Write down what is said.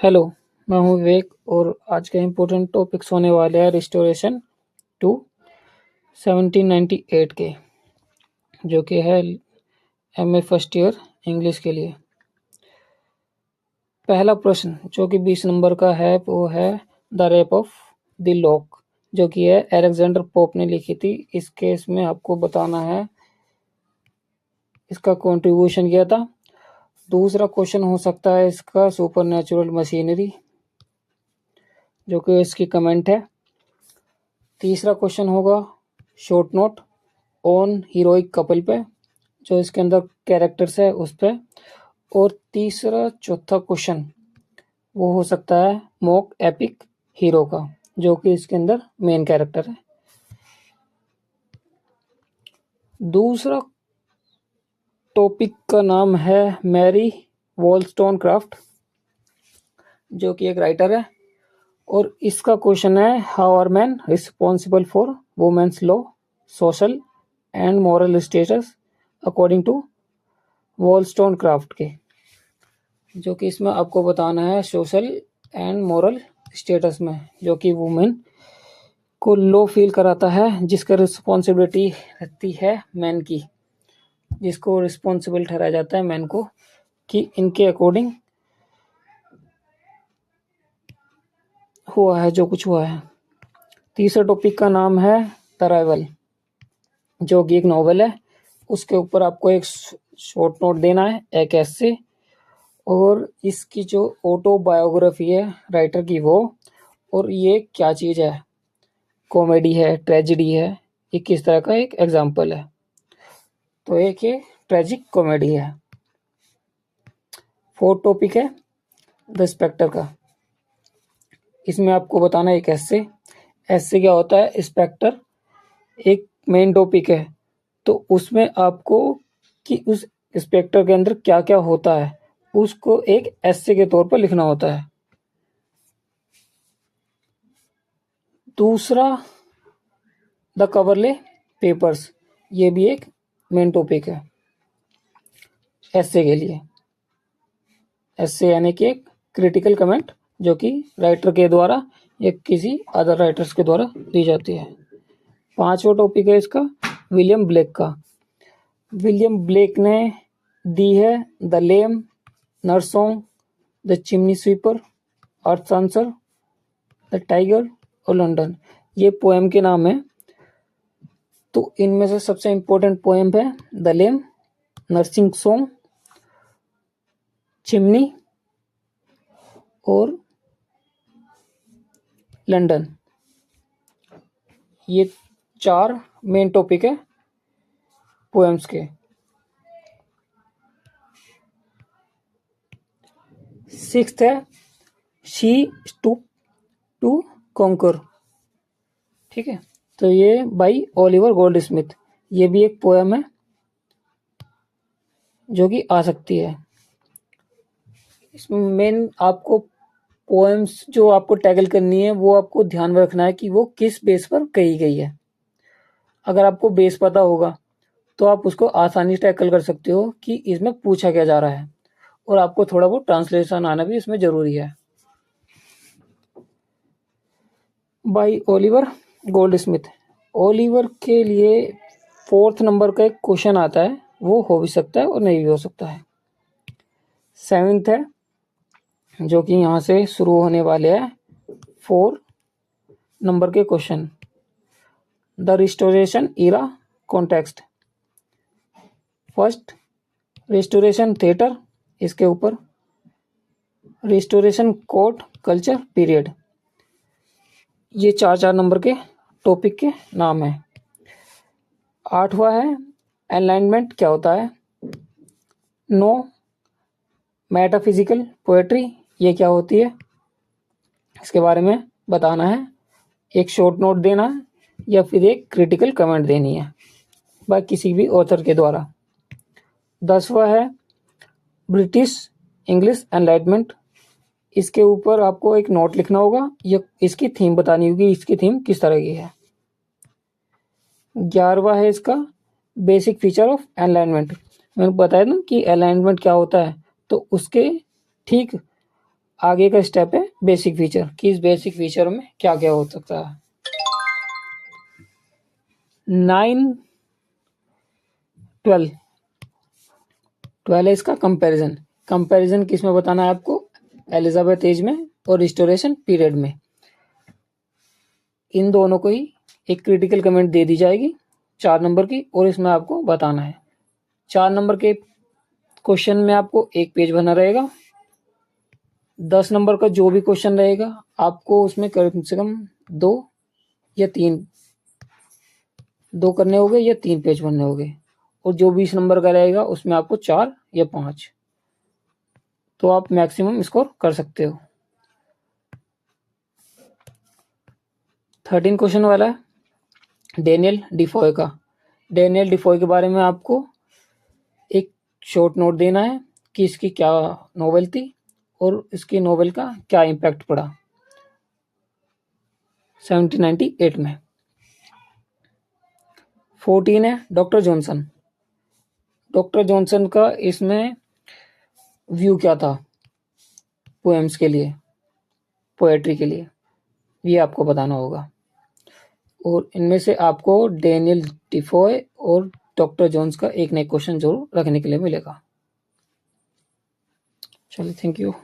Hello, मैं हूँ विवेक और आज का इम्पोर्टेंट टॉपिक्स होने वाले हैं रिस्टोरेशन टू 1798 के, जो कि है एमए फर्स्ट ईयर इंग्लिश के लिए। पहला प्रश्न जो कि 20 नंबर का है वो है the rape of the lock, जो कि है अलेक्जेंडर पोप ने लिखी थी। इस केस में आपको बताना है इसका कंट्रीब्यूशन किया था। दूसरा क्वेश्चन हो सकता है इसका सुपरनैचुरल मशीनरी, जो कि इसकी कमेंट है। तीसरा क्वेश्चन होगा short note on heroic couple पे, जो इसके अंदर कैरेक्टर्स है उस पे। और तीसरा चौथा क्वेश्चन वो हो सकता है मॉक एपिक हीरो का, जो कि इसके अंदर मेन कैरेक्टर है। दूसरा टॉपिक का नाम है मैरी वॉलस्टोनक्राफ्ट, जो कि एक राइटर है। और इसका क्वेश्चन है how are man responsible for women's law social and moral status according to Wollstonecraft के, जो कि इसमें आपको बताना है सोशल एंड मॉरल स्टेटस में जो कि वुमेन को लो फील कराता है, जिसका रिस्पॉन्सिबिलिटी रहती है मैन की, जिसको रिस्पॉन्सिबल ठहराया जाता है मैन को कि इनके अकॉर्डिंग हुआ है जो कुछ हुआ है। तीसरा टॉपिक का नाम है द राइवल, जो कि एक नॉवेल है। उसके ऊपर आपको एक शॉर्ट नोट देना है, एक ऐसे, और इसकी जो ऑटोबायोग्राफी है राइटर की वो, और ये क्या चीज़ है, कॉमेडी है, ट्रेजेडी है, ये किस तरह का एक एग्जाम्पल है। तो एक ये ट्रेजिक कॉमेडी है। फोर्थ टॉपिक है द स्पेक्टर का। इसमें आपको बताना है एक ऐसे। ऐसे क्या होता है, स्पेक्टर एक मेन टॉपिक है, तो उसमें आपको कि उस स्पेक्टर के अंदर क्या क्या होता है उसको एक ऐसे के तौर पर लिखना होता है। दूसरा द कवरले पेपर्स, ये भी एक मेन टॉपिक है ऐसे के लिए। ऐसे यानी कि एक क्रिटिकल कमेंट जो कि राइटर के द्वारा या किसी अदर राइटर्स के द्वारा दी जाती है। पांचवा टॉपिक है इसका विलियम ब्लेक का। विलियम ब्लेक ने दी है the lame, nurse song, the chimney sweeper, earth answer, the tiger और लंदन। ये पोएम के नाम है। तो इनमें से सबसे इंपॉर्टेंट पोएम है the lame, nursing song, chimney और लंदन। ये चार मेन टॉपिक है पोएम्स के। सिक्स्थ है शी स्टूप टू कॉन्कर, ठीक है। तो ये बाई ओलिवर गोल्डस्मिथ, ये भी एक पोएम है जो कि आ सकती है। इसमें मेन आपको पोएम्स जो आपको टैकल करनी है वो आपको ध्यान में रखना है कि वो किस बेस पर कही गई है। अगर आपको बेस पता होगा तो आप उसको आसानी से टैकल कर सकते हो कि इसमें पूछा क्या जा रहा है, और आपको थोड़ा बहुत ट्रांसलेशन आना भी इसमें जरूरी है। By Oliver Goldsmith. ओलिवर के लिए फोर्थ नंबर का एक क्वेश्चन आता है, वो हो भी सकता है और नहीं भी हो सकता है। सेवेंथ है जो कि यहाँ से शुरू होने वाले हैं 4 नंबर के question, the restoration era context. First restoration theatre, इसके ऊपर रिस्टोरेशन कोर्ट कल्चर पीरियड। ये 4 नंबर के टॉपिक के नाम है। आठवां है एनलाइनमेंट क्या होता है। नो मेटाफिजिकल पोएट्री, ये क्या होती है, इसके बारे में बताना है। एक शॉर्ट नोट देना है या फिर एक क्रिटिकल कमेंट देनी है बाय किसी भी ऑथर के द्वारा। 10वां है ब्रिटिश इंग्लिश एनलाइटमेंट। इसके ऊपर आपको एक नोट लिखना होगा या इसकी थीम बतानी होगी, इसकी थीम किस तरह की है। 11वां है इसका बेसिक फीचर ऑफ एनलाइनमेंट। मैंने बताया ना कि अलाइनमेंट क्या होता है, तो उसके ठीक आगे का स्टेप है बेसिक फीचर, कि इस बेसिक फीचर में क्या क्या हो सकता है। 9, 12 है इसका कंपैरिजन। कंपैरिजन किस में बताना है आपको, एलिजाबेथ एज में और रिस्टोरेशन पीरियड में। इन दोनों को ही एक क्रिटिकल कमेंट दे दी जाएगी 4 नंबर की, और इसमें आपको बताना है। 4 नंबर के क्वेश्चन में आपको एक पेज बना रहेगा। 10 नंबर का जो भी क्वेश्चन रहेगा आपको उसमें कम से कम 2 या 3 2 करने होंगे या 3 पेज बनने होंगे, और जो 20 नंबर का रहेगा उसमें आपको 4 या 5, तो आप मैक्सिमम स्कोर कर सकते हो। 13 क्वेश्चन वाला है डेनियल डिफॉय का। डेनियल डिफॉय के बारे में आपको एक शॉर्ट नोट देना है कि इसकी क्या नोवेल थी और इसकी नोवेल का क्या इम्पैक्ट पड़ा 1798 में। 14 है डॉक्टर जॉनसन। डॉक्टर जॉनसन का इसमें व्यू क्या था पोएम्स के लिए, पोएट्री के लिए, ये आपको बताना होगा। और इनमें से आपको डेनियल डिफॉय और डॉक्टर जोन्स का एक नया क्वेश्चन जरूर रखने के लिए मिलेगा। चलिए, थैंक यू।